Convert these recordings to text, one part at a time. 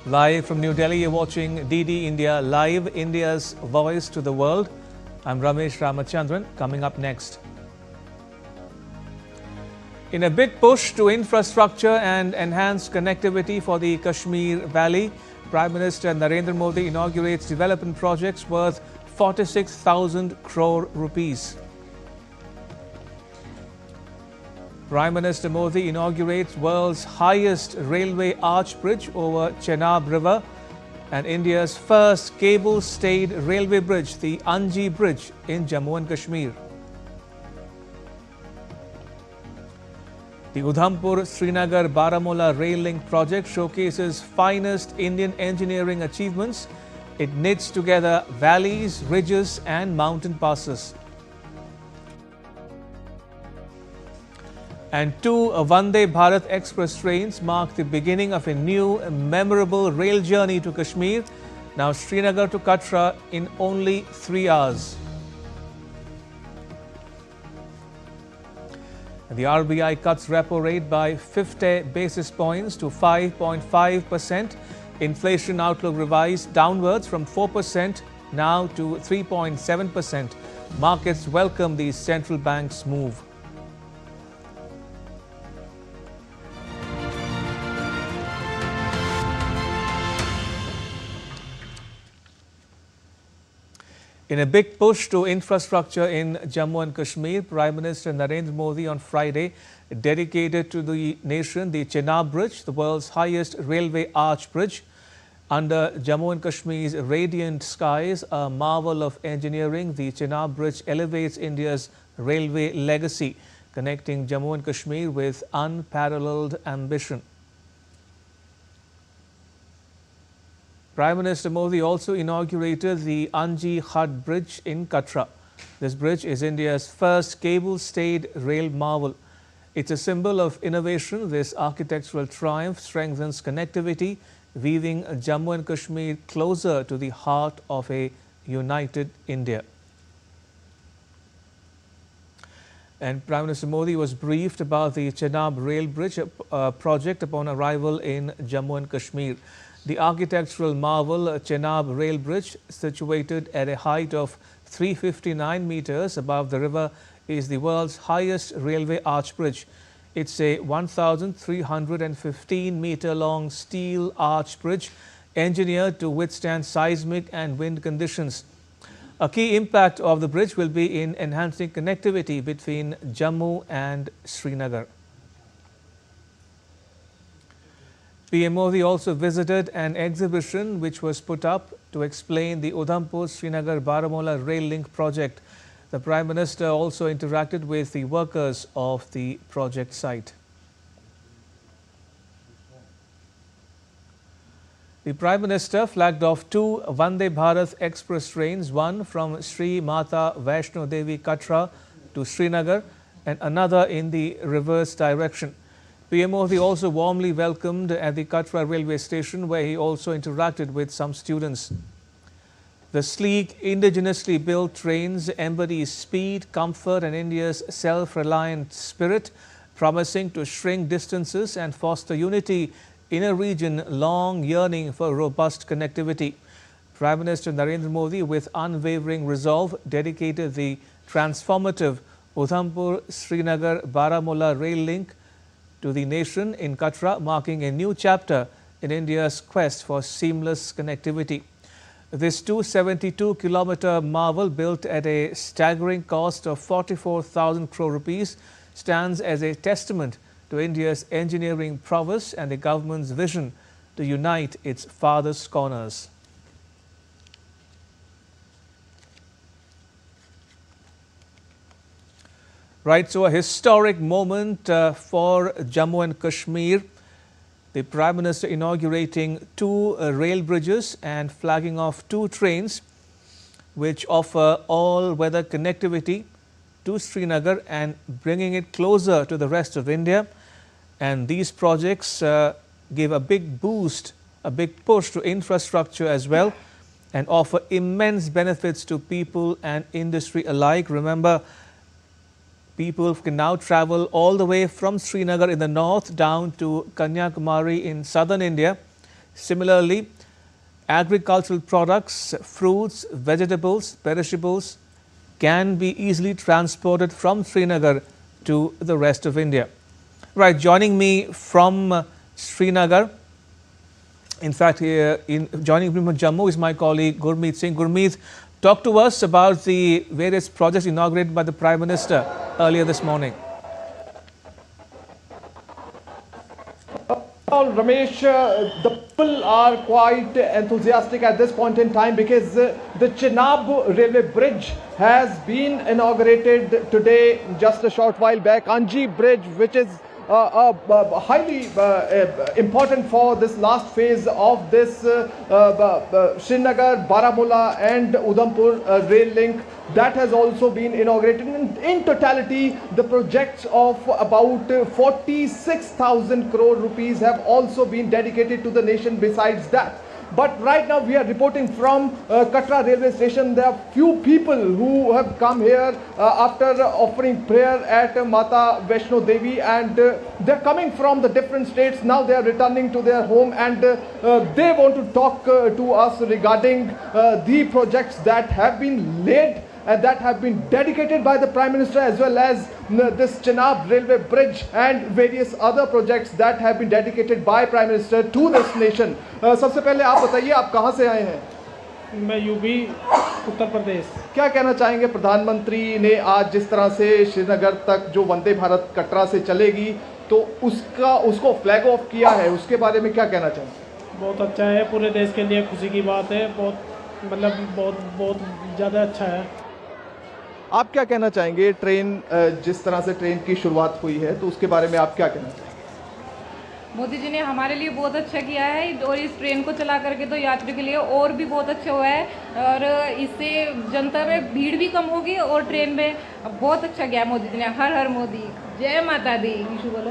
Live from New Delhi, you're watching DD India Live, India's voice to the world. I'm Ramesh Ramachandran. Coming up next. In a big push to infrastructure and enhance connectivity for the Kashmir Valley, Prime Minister Narendra Modi inaugurates development projects worth 46,000 crore rupees. Prime Minister Modi inaugurates world's highest railway arch bridge over Chenab River and India's first cable-stayed railway bridge, the Anji Bridge in Jammu and Kashmir. The Udhampur-Srinagar-Baramulla rail link project showcases finest Indian engineering achievements. It knits together valleys, ridges and mountain passes. And two Vande Bharat Express trains mark the beginning of a new memorable rail journey to Kashmir, now Srinagar to Katra in only 3 hours. The RBI cuts repo rate by 50 basis points to 5.5%. Inflation outlook revised downwards from 4% now to 3.7%. Markets welcome the central bank's move. In a big push to infrastructure in Jammu and Kashmir, Prime Minister Narendra Modi on Friday dedicated to the nation the Chenab Bridge, the world's highest railway arch bridge. Under Jammu and Kashmir's radiant skies, a marvel of engineering, the Chenab Bridge elevates India's railway legacy, connecting Jammu and Kashmir with unparalleled ambition. Prime Minister Modi also inaugurated the Anji Khad Bridge in Katra. This bridge is India's first cable-stayed rail marvel. It's a symbol of innovation. This architectural triumph strengthens connectivity, weaving Jammu and Kashmir closer to the heart of a united India. And Prime Minister Modi was briefed about the Chenab Rail Bridge project upon arrival in Jammu and Kashmir. The architectural marvel Chenab Rail Bridge, situated at a height of 359 meters above the river, is the world's highest railway arch bridge. It's a 1,315-meter-long steel arch bridge engineered to withstand seismic and wind conditions. A key impact of the bridge will be in enhancing connectivity between Jammu and Srinagar. PM Modi also visited an exhibition which was put up to explain the Udhampur-Srinagar-Baramulla rail link project. The Prime Minister also interacted with the workers of the project site. The Prime Minister flagged off two Vande Bharat Express trains, one from Sri Mata Vaishno Devi Katra to Srinagar and another in the reverse direction. PM Modi also warmly welcomed at the Katra railway station, where he also interacted with some students. The sleek, indigenously built trains embody speed, comfort and India's self-reliant spirit, promising to shrink distances and foster unity in a region long yearning for robust connectivity. Prime Minister Narendra Modi, with unwavering resolve, dedicated the transformative Udhampur-Srinagar-Baramulla rail link to the nation in Katra, marking a new chapter in India's quest for seamless connectivity. This 272-kilometer marvel, built at a staggering cost of 44,000 crore rupees, stands as a testament to India's engineering prowess and the government's vision to unite its farthest corners. Right, so a historic moment for Jammu and Kashmir. The Prime Minister inaugurating two rail bridges and flagging off two trains which offer all-weather connectivity to Srinagar and bringing it closer to the rest of India. And these projects give a big boost, a big push to infrastructure as well, and offer immense benefits to people and industry alike. Remember, people can now travel all the way from Srinagar in the north down to Kanyakumari in southern India Similarly, agricultural products, fruits, vegetables, perishables can be easily transported from Srinagar to the rest of India. Right, joining me from Srinagar, in fact, joining me from Jammu is my colleague Gurmeet Singh. Gurmeet, talk to us about the various projects inaugurated by the Prime Minister earlier this morning. Ramesh, the people are quite enthusiastic at this point in time because the Chenab railway bridge has been inaugurated today, just a short while back. Anji bridge, which is highly important for this last phase of this Srinagar, Baramulla and Udhampur rail link, that has also been inaugurated. In totality, the projects of about 46,000 crore rupees have also been dedicated to the nation besides that. But right now we are reporting from Katra railway station. There are few people who have come here after offering prayer at Mata Vaishno Devi, and they're coming from the different states. Now they are returning to their home, and they want to talk to us regarding the projects that have been laid and that have been dedicated by the Prime Minister, as well as this Chenab railway bridge and various other projects that have been dedicated by Prime Minister to this nation. सबसे पहले आप बताइए, आप कहाँ से आए हैं? मैं यूपी उत्तर प्रदेश। क्या कहना चाहेंगे, प्रधानमंत्री ने आज जिस तरह से श्रीनगर तक जो वंदे भारत कटरा से चलेगी तो उसको फ्लैग ऑफ किया है, उसके बारे में क्या कहना चाहेंगे? बहुत अच्छा है, पूरे देश के लिए खुशी की बात है, बहुत ज़्यादा अच्छा है। आप क्या कहना चाहेंगे, ट्रेन जिस तरह से ट्रेन की शुरुआत हुई है तो उसके बारे में आप क्या कहना चाहेंगे? मोदी जी ने हमारे लिए बहुत अच्छा किया है, और इस ट्रेन को चला करके तो यात्री के लिए और भी बहुत अच्छा हुआ है, और इससे जनता में भीड़ भी कम होगी और ट्रेन में बहुत अच्छा किया मोदी जी ने। हर हर मोदी, जय माता दी। विशु बोलो।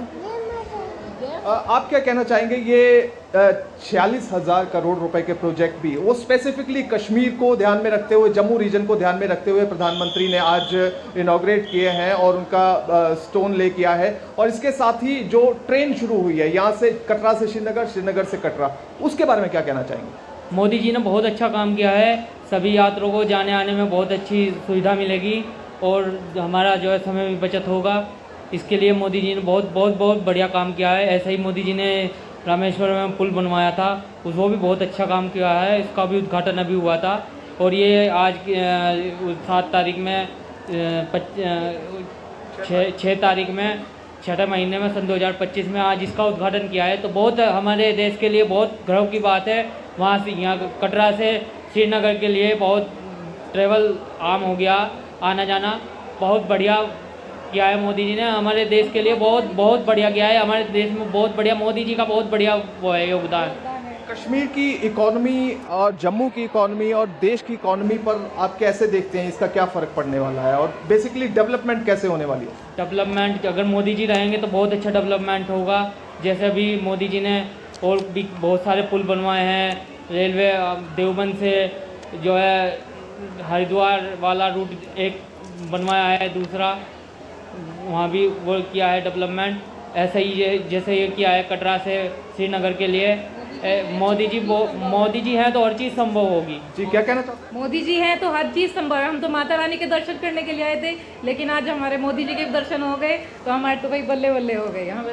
आप क्या कहना चाहेंगे, ये 46,000 करोड़ रुपए के प्रोजेक्ट भी वो स्पेसिफिकली कश्मीर को ध्यान में रखते हुए, जम्मू रीजन को ध्यान में रखते हुए प्रधानमंत्री ने आज इनॉग्रेट किए हैं और उनका स्टोन ले किया है, और इसके साथ ही जो ट्रेन शुरू हुई है यहाँ से कटरा से श्रीनगर, श्रीनगर से कटरा, उसके बारे में क्या कहना चाहेंगे? मोदी जी ने बहुत अच्छा काम किया है, सभी यात्रियों को जाने आने में बहुत अच्छी सुविधा मिलेगी और हमारा जो है समय भी बचत होगा। इसके लिए मोदी जी ने बहुत बढ़िया काम किया है। ऐसा ही मोदी जी ने रामेश्वर में पुल बनवाया था, वो भी बहुत अच्छा काम किया है, इसका भी उद्घाटन अभी हुआ था। और ये आज 7 तारीख में 6 तारीख में 6ठे महीने में सन 2025 में आज इसका उद्घाटन किया है, तो बहुत हमारे देश के लिए बहुत गर्व की बात है। वहाँ से यहाँ कटरा से श्रीनगर के लिए बहुत ट्रेवल आम हो गया, आना जाना बहुत बढ़िया किया है मोदी जी ने, हमारे देश के लिए बहुत बढ़िया किया है। हमारे देश में बहुत बढ़िया, मोदी जी का बहुत बढ़िया वो है योगदान। कश्मीर की इकोनॉमी और जम्मू की इकोनॉमी और देश की इकोनॉमी पर आप कैसे देखते हैं, इसका क्या फ़र्क पड़ने वाला है और बेसिकली डेवलपमेंट कैसे होने वाली है? डेवलपमेंट अगर मोदी जी रहेंगे तो बहुत अच्छा डेवलपमेंट होगा। जैसे अभी मोदी जी ने और भी बहुत सारे पुल बनवाए हैं, रेलवे देवबंद से जो है हरिद्वार वाला रूट एक बनवाया है, दूसरा वहाँ भी वो किया है डेवलपमेंट। ऐसा ही जैसे ये किया है कटरा से श्रीनगर के लिए। मोदी जी हैं तो हर चीज़ संभव होगी। जी, क्या कहना चाहते? मोदी जी हैं तो हर चीज़ संभव है। हम तो माता रानी के दर्शन करने के लिए आए थे, लेकिन आज हमारे मोदी जी के दर्शन हो गए तो हमारे तो भाई बल्ले बल्ले हो गए यहाँ पे।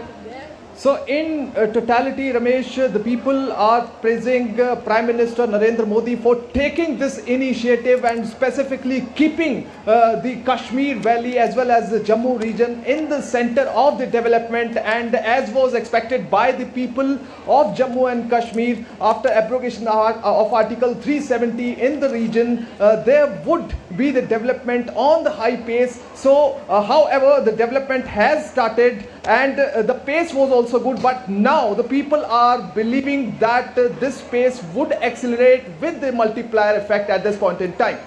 So in totality, Ramesh, the people are praising Prime Minister Narendra Modi for taking this initiative and specifically keeping the Kashmir Valley as well as the Jammu region in the center of the development, and as was expected by the people of Jammu and Kashmir after abrogation of Article 370 in the region, there would be the development on the high pace. So however, the development has started and the pace was also good, but now the people are believing that this pace would accelerate with the multiplier effect at this point in time.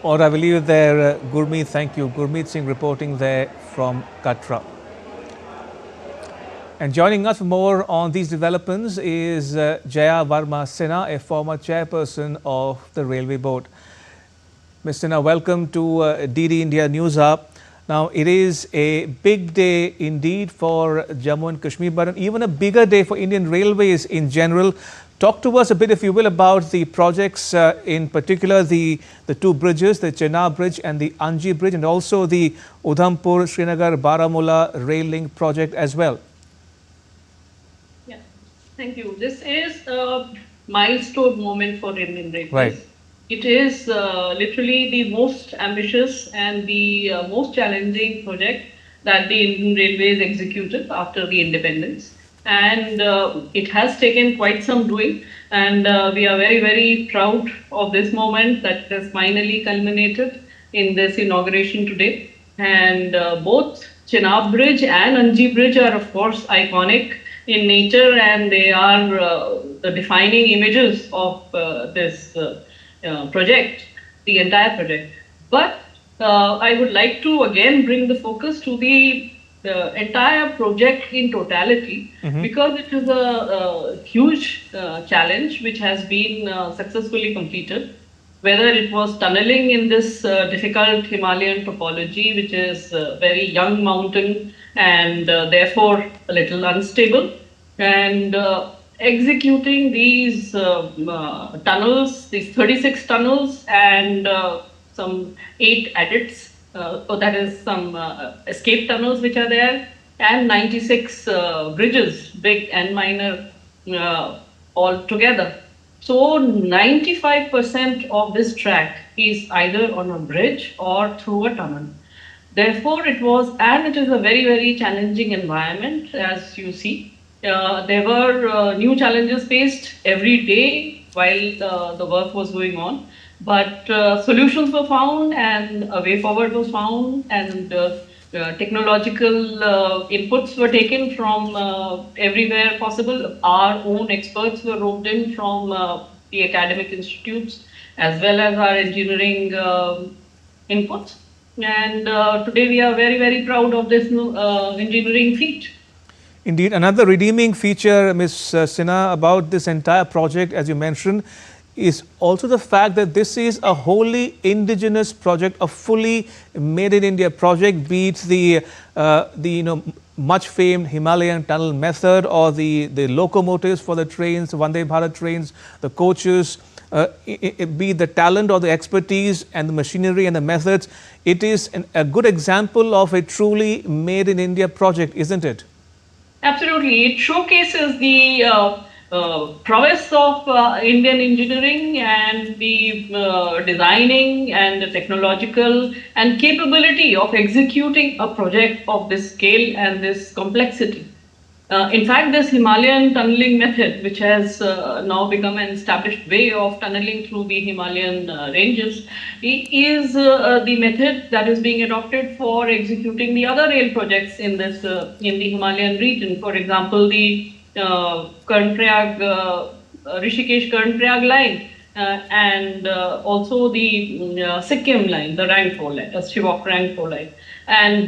Or I believe there, Gurmeet, thank you. Gurmeet Singh reporting there from Katra. And joining us for more on these developments is Jaya Varma Sinha, a former chairperson of the Railway Board. Ms. Sinha, welcome to DD India News Hub. Now, it is a big day indeed for Jammu and Kashmir, but even a bigger day for Indian Railways in general. Talk to us a bit, if you will, about the projects, in particular the two bridges, the Chenab Bridge and the Anji Bridge, and also the Udhampur, Srinagar, Baramulla rail link project as well. Yeah, thank you. This is a milestone moment for Indian Railways. Right. It is literally the most ambitious and the most challenging project that the Indian Railways executed after the independence. And it has taken quite some doing, and we are very, very proud of this moment that has finally culminated in this inauguration today. And both Chenab Bridge and Anji Bridge are, of course, iconic in nature, and they are the defining images of this project, the entire project. But I would like to again bring the focus to the entire project in totality, because it is a huge challenge which has been successfully completed. Whether it was tunneling in this difficult Himalayan topology, which is a very young mountain and therefore a little unstable, and executing these tunnels, these 36 tunnels and some 8 adits. So that is some escape tunnels which are there, and 96 bridges, big and minor, all together. So 95% of this track is either on a bridge or through a tunnel. Therefore, it is a very, very challenging environment, as you see. There were new challenges faced every day while the work was going on. But solutions were found, and a way forward was found, and technological inputs were taken from everywhere possible. Our own experts were roped in from the academic institutes, as well as our engineering inputs. And today we are very, very proud of this engineering feat. Indeed, another redeeming feature, Ms. Sinha, about this entire project, as you mentioned, is also the fact that this is a wholly indigenous project, a fully made in India project, be it the much famed Himalayan tunnel method, or the locomotives for the trains, Vande Bharat trains, the coaches, be it the talent or the expertise and the machinery and the methods. It is a good example of a truly made in India project, isn't it? Absolutely. It showcases the prowess of Indian engineering and the designing and the technological and capability of executing a project of this scale and this complexity. In fact, this Himalayan tunneling method, which has now become an established way of tunneling through the Himalayan ranges, is the method that is being adopted for executing the other rail projects in this in the Himalayan region. For example, the Rishikesh Karnprayag line, and also the Sikkim line, the Rangpo line, Shivok Rangpo line, and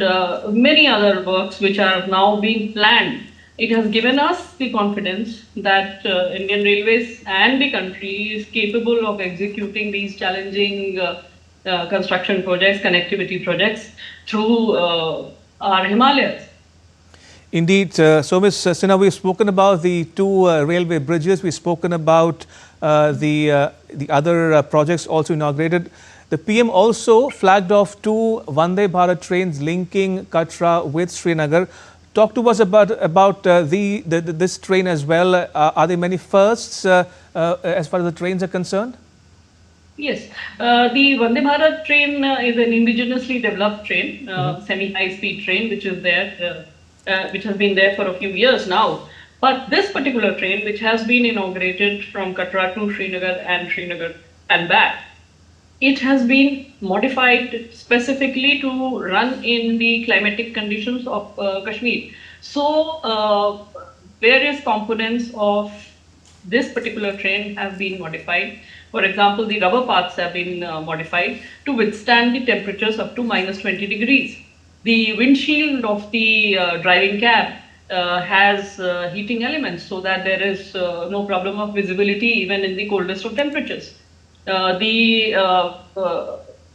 many other works which are now being planned. It has given us the confidence that Indian Railways and the country is capable of executing these challenging construction projects, connectivity projects through our Himalayas. Indeed. So, Ms. Sinha, we've spoken about the two railway bridges. We've spoken about the other projects also inaugurated. The PM also flagged off 2 Vande Bharat trains linking Katra with Srinagar. Talk to us about this train as well. Are there many firsts as far as the trains are concerned? Yes, the Vande Bharat train is an indigenously developed train, semi-high-speed train, which is there. Which has been there for a few years now. But this particular train, which has been inaugurated from Katra to Srinagar and back, it has been modified specifically to run in the climatic conditions of Kashmir. So various components of this particular train have been modified. For example, the rubber parts have been modified to withstand the temperatures up to -20 degrees. The windshield of the driving cab has heating elements, so that there is no problem of visibility even in the coldest of temperatures. The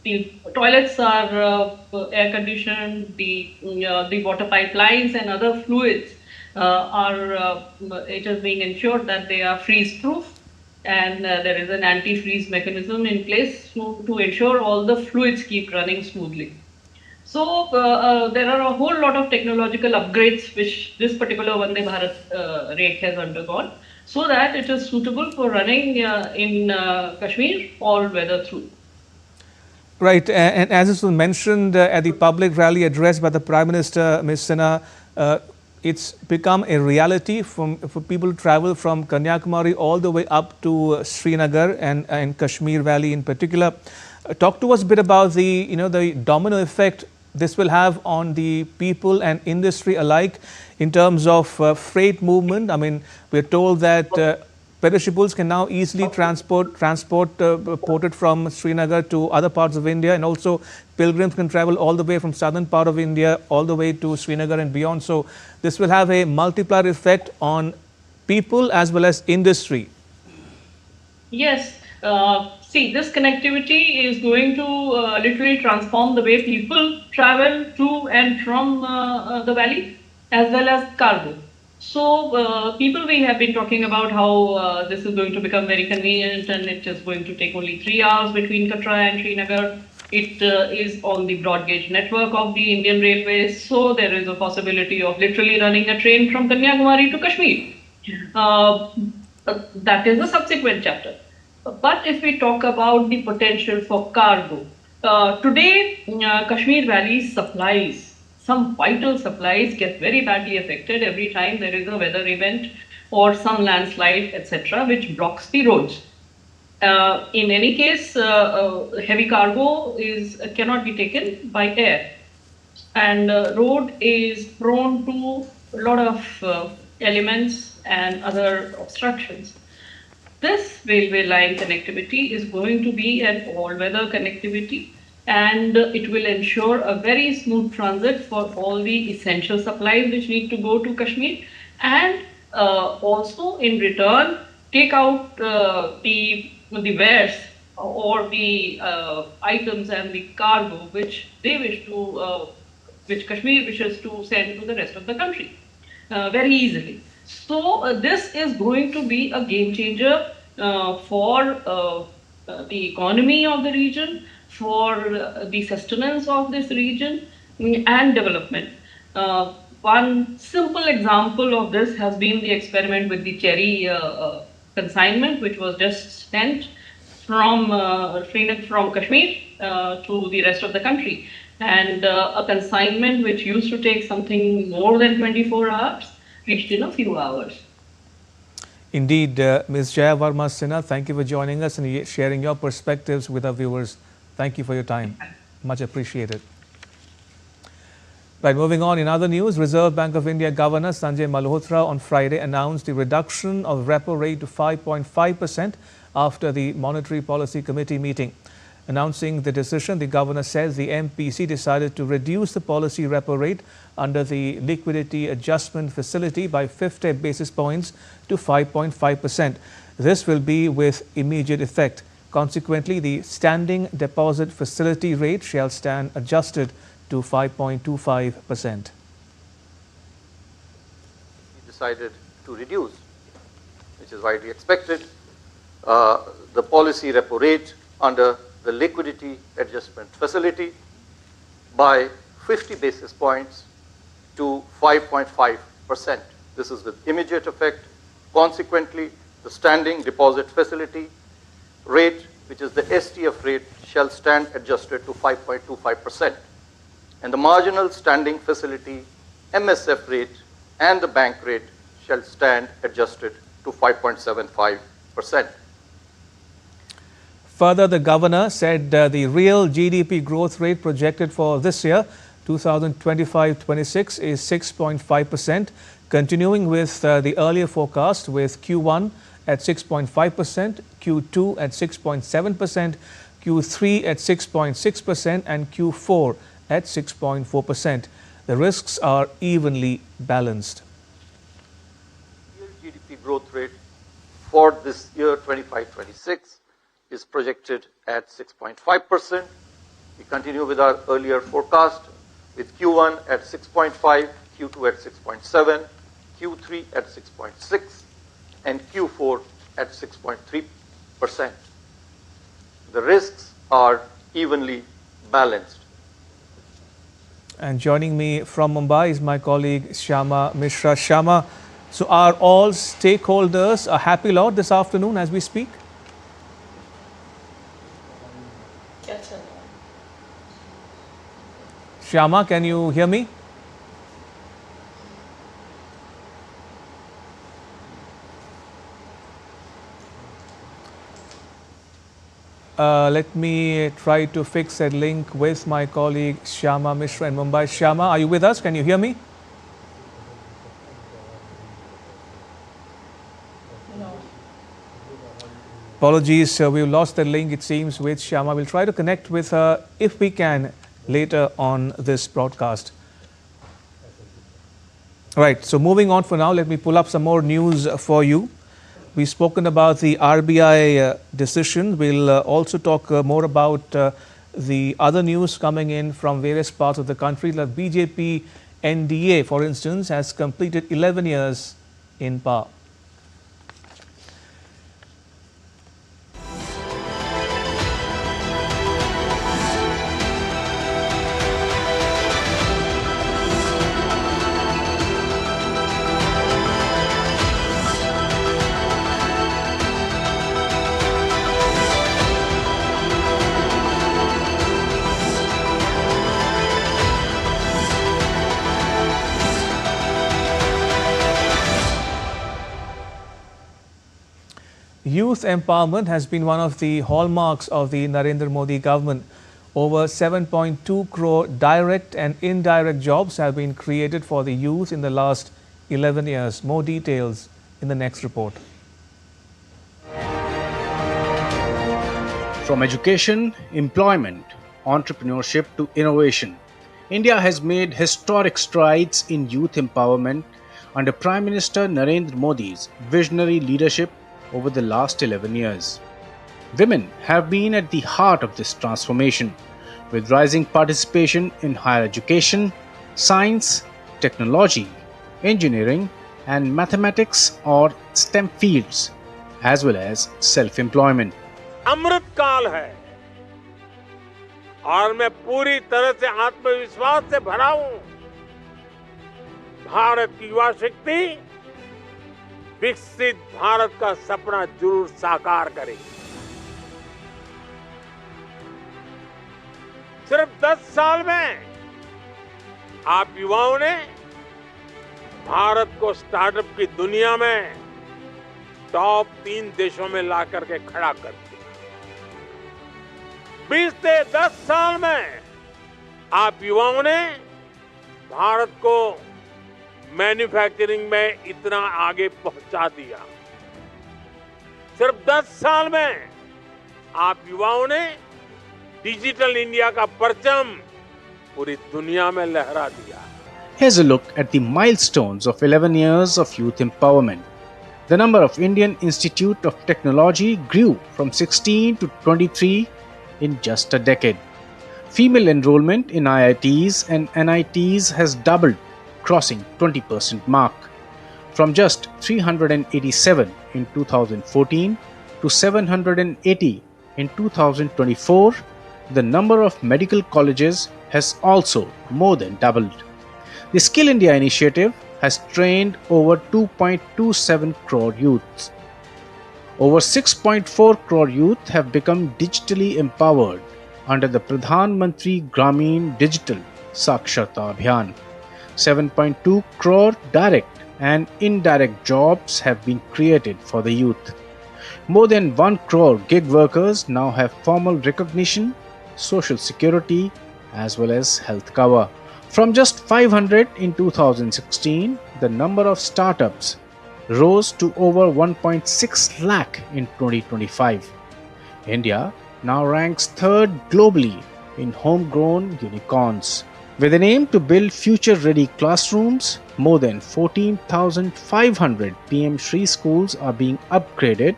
the toilets are air conditioned, the water pipelines and other fluids it is being ensured that they are freeze proof, and there is an anti-freeze mechanism in place to ensure all the fluids keep running smoothly. So there are a whole lot of technological upgrades which this particular Vande Bharat rake has undergone, so that it is suitable for running in Kashmir all weather through. Right, and as it was mentioned at the public rally address by the Prime Minister, Ms. Sinha, it's become a reality for people to travel from Kanyakumari all the way up to Srinagar and Kashmir Valley in particular. Talk to us a bit about the domino effect this will have on the people and industry alike in terms of freight movement. I mean, we're told that perishables can now easily ported from Srinagar to other parts of India, and also pilgrims can travel all the way from southern part of India all the way to Srinagar and beyond. So this will have a multiplier effect on people as well as industry. Yes. See, this connectivity is going to literally transform the way people travel to and from the valley, as well as cargo. So people, we have been talking about how this is going to become very convenient, and it is going to take only 3 hours between Katra and Srinagar. It is on the broad gauge network of the Indian Railways, so there is a possibility of literally running a train from Kanyakumari to Kashmir. That is the subsequent chapter. But if we talk about the potential for cargo, today Kashmir Valley supplies, some vital supplies get very badly affected every time there is a weather event or some landslide, etc., which blocks the roads. In any case, heavy cargo cannot be taken by air, and road is prone to a lot of elements and other obstructions. This railway line connectivity is going to be an all-weather connectivity, and it will ensure a very smooth transit for all the essential supplies which need to go to Kashmir, and also in return take out the wares or the items and the cargo which they wish to, which Kashmir wishes to send to the rest of the country very easily. So this is going to be a game changer for the economy of the region, for the sustenance of this region and development. One simple example of this has been the experiment with the cherry consignment, which was just sent from Kashmir to the rest of the country. And a consignment which used to take something more than 24 hours reached in a few hours. Indeed, Ms. Jaya Varma Sinha, thank you for joining us and sharing your perspectives with our viewers. Thank you for your time. Much appreciated. Right, moving on, in other news, Reserve Bank of India Governor Sanjay Malhotra on Friday announced the reduction of repo rate to 5.5% after the Monetary Policy Committee meeting. Announcing the decision, the governor says the MPC decided to reduce the policy repo rate under the liquidity adjustment facility by 50 basis points to 5.5%. This will be with immediate effect. Consequently, the standing deposit facility rate shall stand adjusted to 5.25%. He decided to reduce, which is widely expected, the policy repo rate under the liquidity adjustment facility by 50 basis points to 5.5%. This is with immediate effect. Consequently, the standing deposit facility rate, which is the STF rate, shall stand adjusted to 5.25%. And the marginal standing facility MSF rate and the bank rate shall stand adjusted to 5.75%. Further, the governor said the real GDP growth rate projected for this year, 2025-26, is 6.5%, continuing with the earlier forecast, with Q1 at 6.5%, Q2 at 6.7%, Q3 at 6.6%, and Q4 at 6.4%. The risks are evenly balanced. Real GDP growth rate for this year, 25-26, is projected at 6.5%, We continue with our earlier forecast with Q1 at 6.5, Q2 at 6.7, Q3 at 6.6, and Q4 at 6.3%. The risks are evenly balanced. And joining me from Mumbai is my colleague Shyama Mishra. Shyama, so are all stakeholders a happy lot this afternoon as we speak? Shyama, can you hear me? Let me try to fix a link with my colleague Shyama Mishra in Mumbai. Shyama, are you with us? Can you hear me? No. Apologies, we've lost the link, it seems, with Shyama. We'll try to connect with her if we can later on this broadcast. Right, so moving on for now, let me pull up some more news for you. We've spoken about the RBI decision. We'll also talk more about the other news coming in from various parts of the country. The BJP NDA, for instance, has completed 11 years in power. Youth empowerment has been one of the hallmarks of the Narendra Modi government. Over 7.2 crore direct and indirect jobs have been created for the youth in the last 11 years. More details in the next report. From education, employment, entrepreneurship to innovation, India has made historic strides in youth empowerment under Prime Minister Narendra Modi's visionary leadership over the last 11 years. Women have been at the heart of this transformation, with rising participation in higher education, science, technology, engineering, and mathematics or STEM fields, as well as self-employment. अमृत काल है और मैं पूरी तरह से आत्मविश्वास से भरा हूं। भारत की युवा शक्ति विकसित भारत का सपना जरूर साकार करेगी। सिर्फ 10 साल में आप युवाओं ने भारत को स्टार्टअप की दुनिया में टॉप 3 देशों में ला करके खड़ा कर दिया। 20 से 10 साल में आप युवाओं ने भारत को मैन्युफैक्चरिंग में इतना आगे पहुंचा दिया। सिर्फ 10 साल में आप युवाओं ने डिजिटल इंडिया का परचम पूरी दुनिया में लहरा दिया। Here's a look at the milestones of 11 years of youth empowerment. The number of Indian Institute of Technology grew from 16 to 23 in just a decade. Female enrollment in IITs and NITs has doubled, crossing 20% mark. From just 387 in 2014 to 780 in 2024, the number of medical colleges has also more than doubled. The Skill India initiative has trained over 2.27 crore youths. Over 6.4 crore youth have become digitally empowered under the Pradhan Mantri Gramin Digital Saksharta Abhiyan. 7.2 crore direct and indirect jobs have been created for the youth. More than 1 crore gig workers now have formal recognition, social security, as well as health cover. From just 500 in 2016, the number of startups rose to over 1.6 lakh in 2025. India now ranks 3rd globally in homegrown unicorns. With an aim to build future-ready classrooms, more than 14,500 PM Shri schools are being upgraded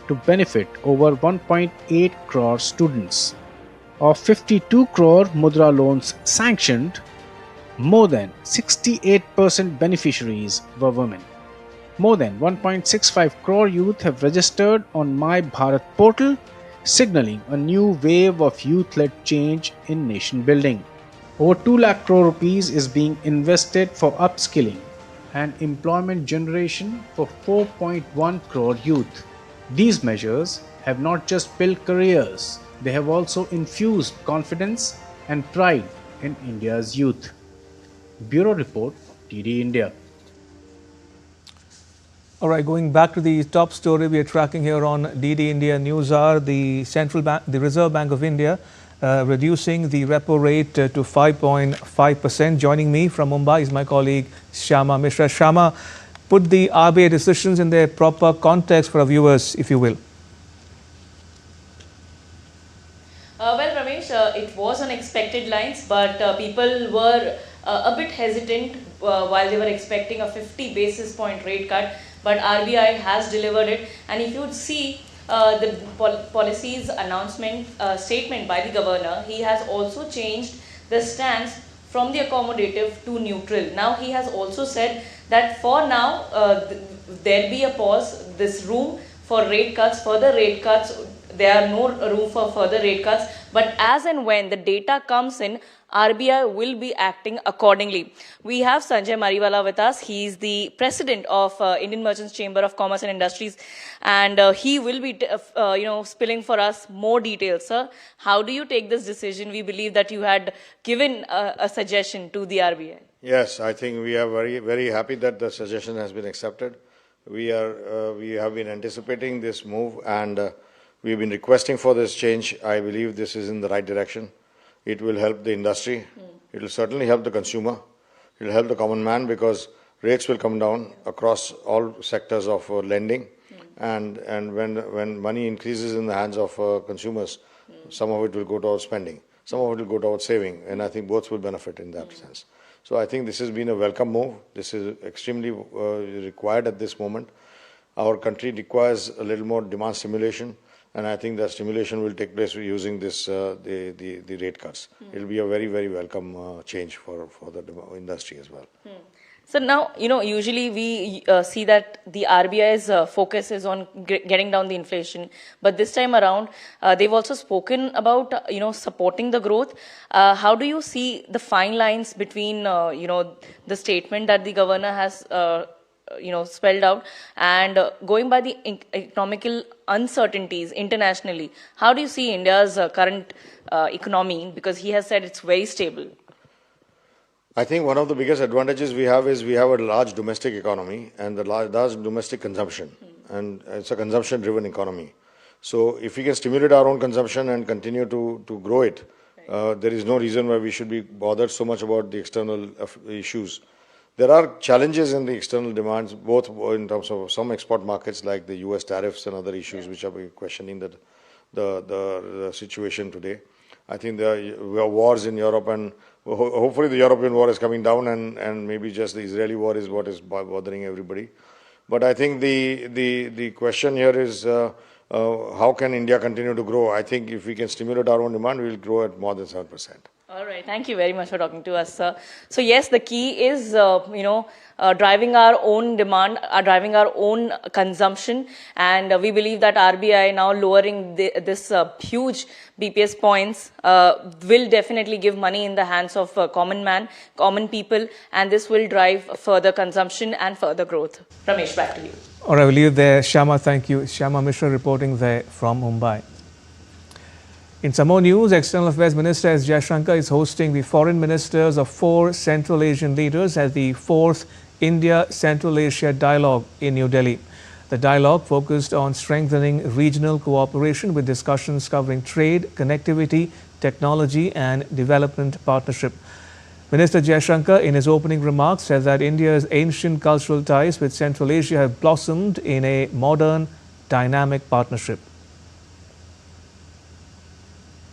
to benefit over 1.8 crore students. Of 52 crore Mudra loans sanctioned, more than 68% beneficiaries were women. More than 1.65 crore youth have registered on My Bharat portal, signaling a new wave of youth-led change in nation building. Over 2 lakh crore rupees is being invested for upskilling and employment generation for 4.1 crore youth. These measures have not just built careers, they have also infused confidence and pride in India's youth. Bureau Report, TD India. All right, going back to the top story we are tracking here on DD India News Hour, the Reserve Bank of India reducing the repo rate to 5.5%. Joining me from Mumbai is my colleague Shyama Mishra. Shyama, put the RBI decisions in their proper context for our viewers, if you will. Well, Ramesh, it was on expected lines, but people were a bit hesitant while they were expecting a 50 basis point rate cut. But RBI has delivered it, and if you see the policy's announcement statement by the governor, he has also changed the stance from the accommodative to neutral. Now he has also said that for now there be a pause, this room for rate cuts, further rate cuts, there are no room for further rate cuts, but as and when the data comes in, RBI will be acting accordingly. We have Sanjay Mariwala with us. He is the president of Indian Merchants Chamber of Commerce and Industries, and he will be, spilling for us more details. Sir, how do you take this decision? We believe that you had given a suggestion to the RBI. Yes, I think we are very, very happy that the suggestion has been accepted. We have been anticipating this move, and we've been requesting for this change. I believe this is in the right direction. It will help the industry. It will certainly help the consumer. It will help the common man because rates will come down across all sectors of lending. And when money increases in the hands of consumers, some of it will go towards spending, some of it will go towards saving, and I think both will benefit in that sense. So I think this has been a welcome move. This is extremely required at this moment. Our country requires a little more demand stimulation. And I think that stimulation will take place using this the rate cuts. It will be a very, very welcome change for the industry as well. So now, usually we see that the RBI's focus is on getting down the inflation. But this time around, they've also spoken about, supporting the growth. How do you see the fine lines between, the statement that the governor has spelled out and going by the economical uncertainties internationally? How do you see India's current economy? Because he has said it's very stable. I think one of the biggest advantages we have is we have a large domestic economy and the large domestic consumption, and it's a consumption-driven economy. So if we can stimulate our own consumption and continue to grow it, there is no reason why we should be bothered so much about the external issues. There are challenges in the external demands, both in terms of some export markets like the US tariffs and other issues which are questioning the situation today. I think there are wars in Europe, and hopefully the European war is coming down, and maybe just the Israeli war is what is bothering everybody. But I think the question here is how can India continue to grow? I think if we can stimulate our own demand, we will grow at more than 7%. All right. Thank you very much for talking to us, sir. So yes, the key is, driving our own demand, driving our own consumption. And we believe that RBI now lowering this huge BPS points will definitely give money in the hands of common man, common people. And this will drive further consumption and further growth. Ramesh, back to you. All right, we'll leave there. Shyama, thank you. Shyama Mishra reporting there from Mumbai. In some more news, External Affairs Minister S. Jaishankar is hosting the foreign ministers of 4 Central Asian leaders at the 4th India-Central Asia Dialogue in New Delhi. The dialogue focused on strengthening regional cooperation with discussions covering trade, connectivity, technology and development partnership. Minister Jaishankar, in his opening remarks, said that India's ancient cultural ties with Central Asia have blossomed in a modern, dynamic partnership.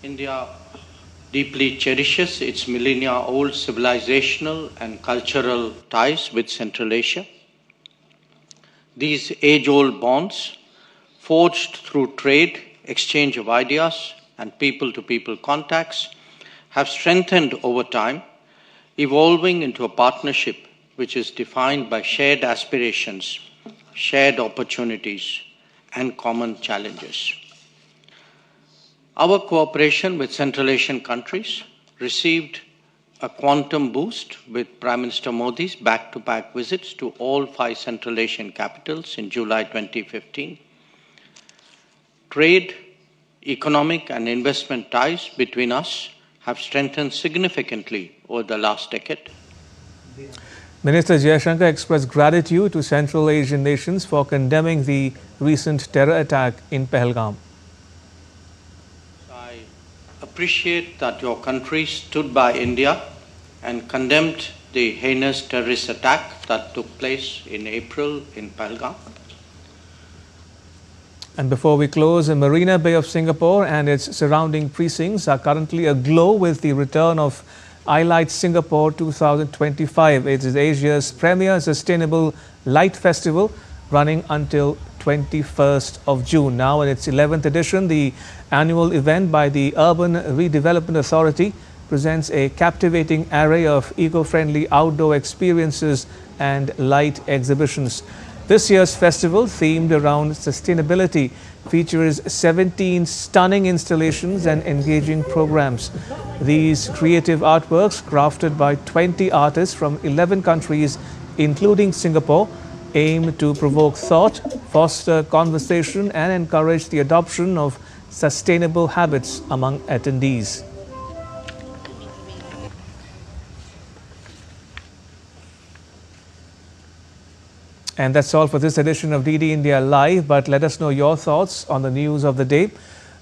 India deeply cherishes its millennia-old civilizational and cultural ties with Central Asia. These age-old bonds, forged through trade, exchange of ideas, and people-to-people contacts have strengthened over time, evolving into a partnership which is defined by shared aspirations, shared opportunities, and common challenges. Our cooperation with Central Asian countries received a quantum boost with Prime Minister Modi's back-to-back visits to all 5 Central Asian capitals in July 2015. Trade, economic and investment ties between us have strengthened significantly over the last decade. Minister Jaishankar expressed gratitude to Central Asian nations for condemning the recent terror attack in Pahalgam. I appreciate that your country stood by India and condemned the heinous terrorist attack that took place in April in Pahalgam. And before we close, Marina Bay of Singapore and its surrounding precincts are currently aglow with the return of iLight Singapore 2025. It is Asia's premier sustainable light festival running until 21st of June. Now in its 11th edition, the annual event by the Urban Redevelopment Authority presents a captivating array of eco-friendly outdoor experiences and light exhibitions. This year's festival, themed around sustainability, features 17 stunning installations and engaging programs. These creative artworks, crafted by 20 artists from 11 countries, including Singapore, aim to provoke thought, foster conversation, and encourage the adoption of sustainable habits among attendees. And that's all for this edition of DD India Live, but let us know your thoughts on the news of the day.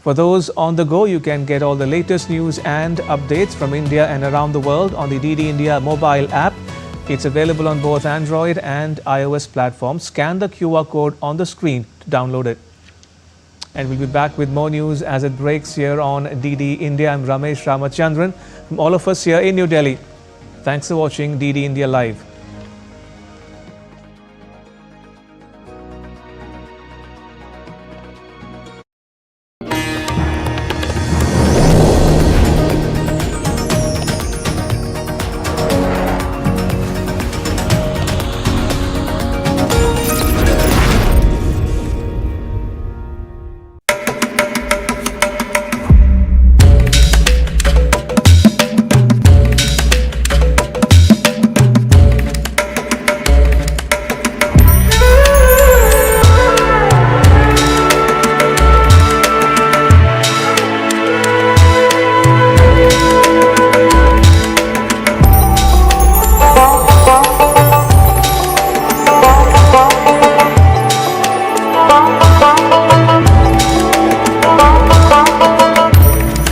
For those on the go, you can get all the latest news and updates from India and around the world on the DD India mobile app. It's available on both Android and iOS platforms. Scan the QR code on the screen to download it. And we'll be back with more news as it breaks here on DD India. I'm Ramesh Ramachandran from all of us here in New Delhi. Thanks for watching DD India Live.